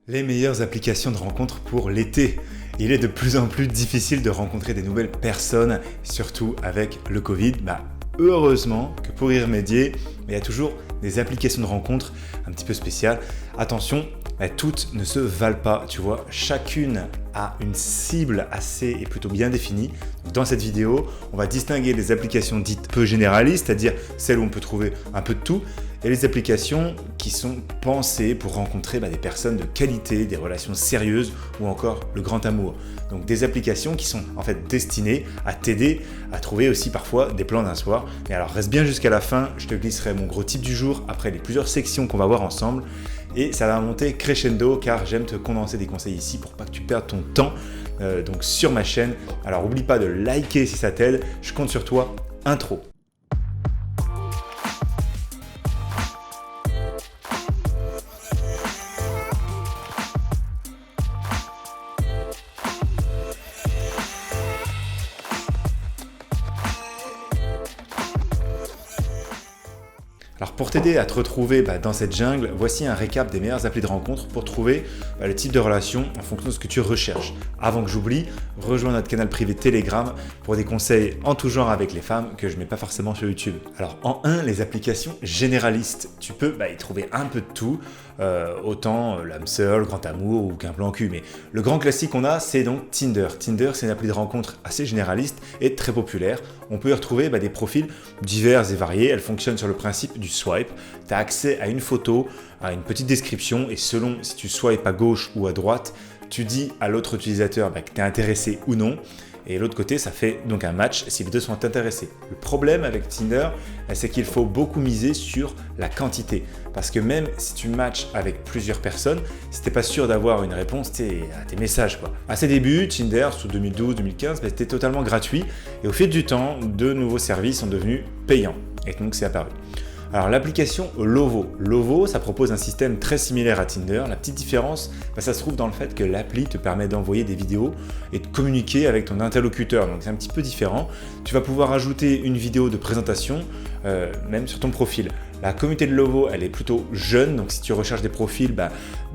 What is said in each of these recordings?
Les meilleures applications de rencontres pour l'été. Il est de plus en plus difficile de rencontrer des nouvelles personnes, surtout avec le Covid. Heureusement que pour y remédier, il y a toujours des applications de rencontres un petit peu spéciales. Attention, toutes ne se valent pas, tu vois. Chacune a une cible assez et plutôt bien définie. Dans cette vidéo, on va distinguer les applications dites peu généralistes, c'est-à-dire celles où on peut trouver un peu de tout, et les applications qui sont pensées pour rencontrer des personnes de qualité, des relations sérieuses ou encore le grand amour. Donc des applications qui sont en fait destinées à t'aider à trouver aussi parfois des plans d'un soir. Et alors reste bien jusqu'à la fin, je te glisserai mon gros tip du jour après les plusieurs sections qu'on va voir ensemble. Et ça va monter crescendo car j'aime te condenser des conseils ici pour pas que tu perdes ton temps donc sur ma chaîne. Alors oublie pas de liker si ça t'aide, je compte sur toi. Intro. Alors pour t'aider à te retrouver dans cette jungle, voici un récap des meilleures applis de rencontre pour trouver le type de relation en fonction de ce que tu recherches. Avant que j'oublie, rejoins notre canal privé Telegram pour des conseils en tout genre avec les femmes que je ne mets pas forcément sur YouTube. Alors en 1, les applications généralistes. Tu peux y trouver un peu de tout, autant l'âme sœur, le grand amour ou qu'un plan cul. Mais le grand classique qu'on a, c'est donc Tinder. Tinder, c'est une appli de rencontre assez généraliste et très populaire. On peut y retrouver des profils divers et variés. Elle fonctionne sur le principe du swipe. Tu as accès à une photo, à une petite description et selon si tu swipes à gauche ou à droite, tu dis à l'autre utilisateur que tu es intéressé ou non. Et de l'autre côté, ça fait donc un match si les deux sont intéressés. Le problème avec Tinder, c'est qu'il faut beaucoup miser sur la quantité. Parce que même si tu matches avec plusieurs personnes, si tu n'es pas sûr d'avoir une réponse à tes messages. À ses débuts, Tinder, sous 2012-2015, c'était totalement gratuit. Et au fil du temps, de nouveaux services sont devenus payants. Et donc c'est apparu. Alors l'application Lovo. Lovo, ça propose un système très similaire à Tinder. La petite différence, ça se trouve dans le fait que l'appli te permet d'envoyer des vidéos et de communiquer avec ton interlocuteur. Donc c'est un petit peu différent. Tu vas pouvoir ajouter une vidéo de présentation, même sur ton profil. La communauté de Lovo, elle est plutôt jeune. Donc si tu recherches des profils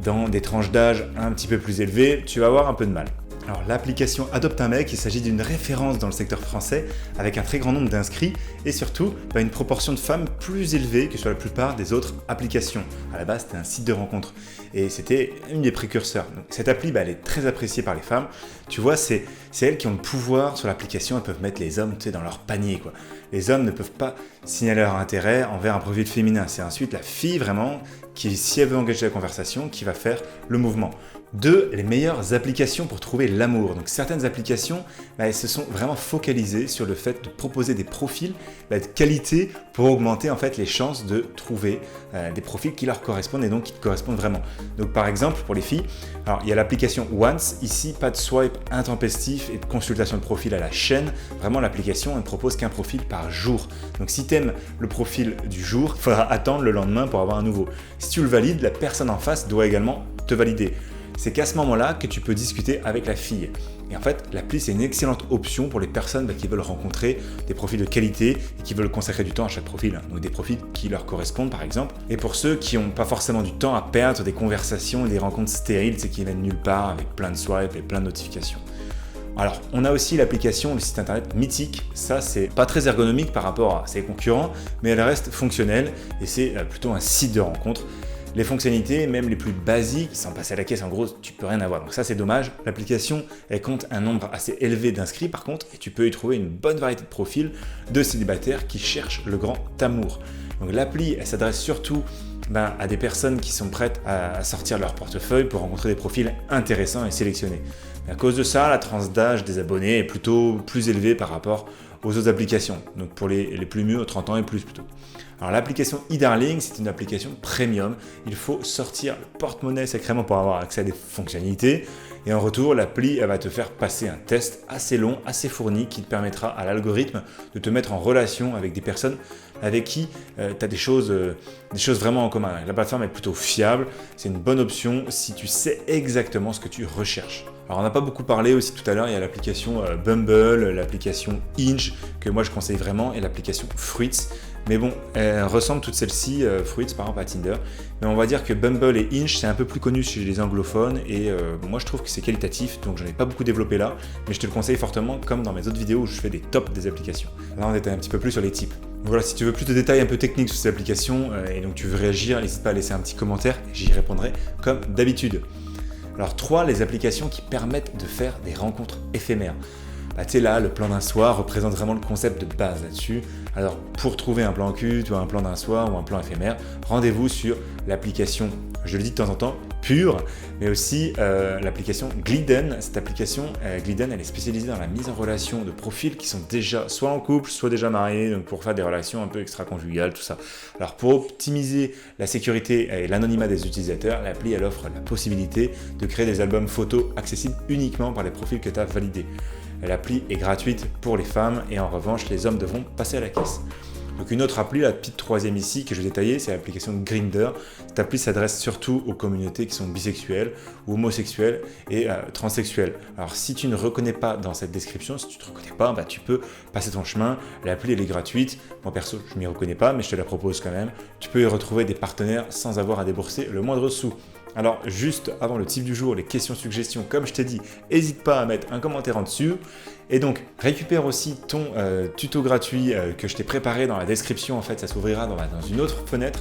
dans des tranches d'âge un petit peu plus élevées, tu vas avoir un peu de mal. Alors l'application Adopte un mec, il s'agit d'une référence dans le secteur français avec un très grand nombre d'inscrits et surtout une proportion de femmes plus élevée que sur la plupart des autres applications. À la base, c'était un site de rencontre et c'était une des précurseurs. Donc, cette appli, elle est très appréciée par les femmes. Tu vois, c'est elles qui ont le pouvoir sur l'application, elles peuvent mettre les hommes dans leur panier. Les hommes ne peuvent pas signaler leur intérêt envers un profil féminin. C'est ensuite la fille vraiment qui, si elle veut engager la conversation, qui va faire le mouvement. 2, les meilleures applications pour trouver l'amour. Donc certaines applications, elles se sont vraiment focalisées sur le fait de proposer des profils de qualité pour augmenter en fait les chances de trouver des profils qui leur correspondent et donc qui te correspondent vraiment. Donc par exemple pour les filles, alors il y a l'application Once, ici pas de swipe intempestif et de consultation de profil à la chaîne. Vraiment l'application elle ne propose qu'un profil par jour. Donc si tu aimes le profil du jour, il faudra attendre le lendemain pour avoir un nouveau. Si tu le valides, la personne en face doit également te valider. C'est qu'à ce moment-là que tu peux discuter avec la fille. Et en fait, l'appli, c'est une excellente option pour les personnes qui veulent rencontrer des profils de qualité et qui veulent consacrer du temps à chaque profil. Donc des profils qui leur correspondent, par exemple. Et pour ceux qui n'ont pas forcément du temps à perdre des conversations et des rencontres stériles, qui viennent nulle part avec plein de swipes et plein de notifications. Alors, on a aussi l'application, le site internet Mythique. Ça, c'est pas très ergonomique par rapport à ses concurrents, mais elle reste fonctionnelle et c'est plutôt un site de rencontre. Les fonctionnalités, même les plus basiques, sans passer à la caisse, en gros, tu peux rien avoir. Donc ça, c'est dommage. L'application, elle compte un nombre assez élevé d'inscrits, par contre, et tu peux y trouver une bonne variété de profils de célibataires qui cherchent le grand amour. Donc l'appli, elle s'adresse surtout à des personnes qui sont prêtes à sortir leur portefeuille pour rencontrer des profils intéressants et sélectionnés. À cause de ça, la tranche d'âge des abonnés est plutôt plus élevée par rapport aux autres applications. Donc pour les plus mûrs, 30 ans et plus plutôt. Alors l'application eDarling, c'est une application premium. Il faut sortir le porte-monnaie sacrément pour avoir accès à des fonctionnalités. Et en retour, l'appli va te faire passer un test assez long, assez fourni, qui te permettra à l'algorithme de te mettre en relation avec des personnes avec qui tu as des choses vraiment en commun. La plateforme est plutôt fiable, c'est une bonne option si tu sais exactement ce que tu recherches. Alors on n'a pas beaucoup parlé aussi tout à l'heure, il y a l'application Bumble, l'application Hinge que moi je conseille vraiment et l'application Fruits. Mais bon, elles ressemblent toutes celles-ci, Fruits par exemple à Tinder. Mais on va dire que Bumble et Hinge, c'est un peu plus connu chez les anglophones et moi je trouve que c'est qualitatif, donc j'en ai pas beaucoup développé là, mais je te le conseille fortement comme dans mes autres vidéos où je fais des tops des applications. Là on était un petit peu plus sur les types. Donc voilà, si tu veux plus de détails un peu techniques sur ces applications et donc tu veux réagir, n'hésite pas à laisser un petit commentaire et j'y répondrai comme d'habitude. Alors 3, les applications qui permettent de faire des rencontres éphémères. Tu sais là, le plan d'un soir représente vraiment le concept de base là-dessus. Alors pour trouver un plan cul, tu vois, un plan d'un soir ou un plan éphémère, rendez-vous sur l'application, je le dis de temps en temps, Pure, mais aussi l'application Glidden. Cette application, Glidden, elle est spécialisée dans la mise en relation de profils qui sont déjà soit en couple, soit déjà mariés, donc pour faire des relations un peu extra-conjugales, tout ça. Alors pour optimiser la sécurité et l'anonymat des utilisateurs, l'appli elle offre la possibilité de créer des albums photos accessibles uniquement par les profils que tu as validés. L'appli est gratuite pour les femmes et en revanche, les hommes devront passer à la caisse. Donc une autre appli, la petite troisième ici que je vais détailler, c'est l'application Grindr. Cette appli s'adresse surtout aux communautés qui sont bisexuelles, ou homosexuelles et transsexuelles. Alors si tu ne reconnais pas dans cette description, si tu ne te reconnais pas, tu peux passer ton chemin. L'appli elle est gratuite. Moi perso, je ne m'y reconnais pas, mais je te la propose quand même. Tu peux y retrouver des partenaires sans avoir à débourser le moindre sou. Alors juste avant le tip du jour, les questions suggestions, comme je t'ai dit, n'hésite pas à mettre un commentaire en dessous. Et donc récupère aussi ton tuto gratuit que je t'ai préparé dans la description, en fait ça s'ouvrira dans une autre fenêtre.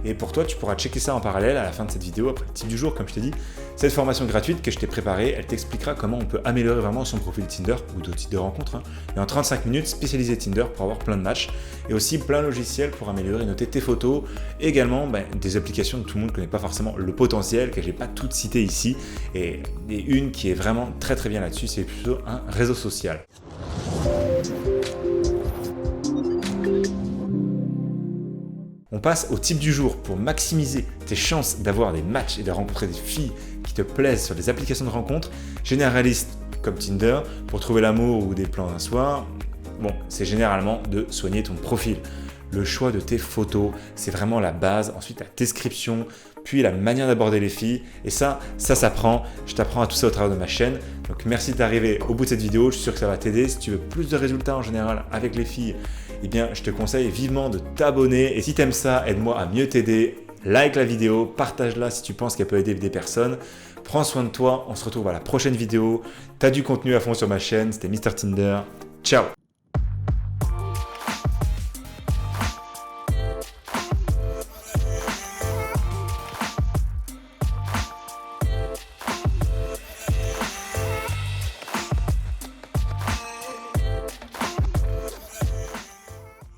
Et pour toi, tu pourras checker ça en parallèle à la fin de cette vidéo, après le tip du jour, comme je t'ai dit. Cette formation gratuite que je t'ai préparée, elle t'expliquera comment on peut améliorer vraiment son profil Tinder ou d'autres types de rencontres. Et en 35 minutes, spécialisé Tinder pour avoir plein de matchs. Et aussi plein de logiciels pour améliorer et noter tes photos. Et également des applications dont tout le monde ne connaît pas forcément le potentiel, que je n'ai pas toutes citées ici. Et une qui est vraiment très très bien là-dessus, c'est plutôt un réseau social. On passe au tip du jour pour maximiser tes chances d'avoir des matchs et de rencontrer des filles qui te plaisent sur des applications de rencontres généralistes comme Tinder pour trouver l'amour ou des plans d'un soir. Bon, c'est généralement de soigner ton profil. Le choix de tes photos, c'est vraiment la base. Ensuite, la description, puis la manière d'aborder les filles. Et ça s'apprend. Je t'apprends à tout ça au travers de ma chaîne. Donc merci d'arriver au bout de cette vidéo. Je suis sûr que ça va t'aider. Si tu veux plus de résultats en général avec les filles, eh bien, je te conseille vivement de t'abonner. Et si tu aimes ça, aide-moi à mieux t'aider. Like la vidéo, partage-la si tu penses qu'elle peut aider des personnes. Prends soin de toi. On se retrouve à la prochaine vidéo. Tu as du contenu à fond sur ma chaîne. C'était Mr Tinder. Ciao!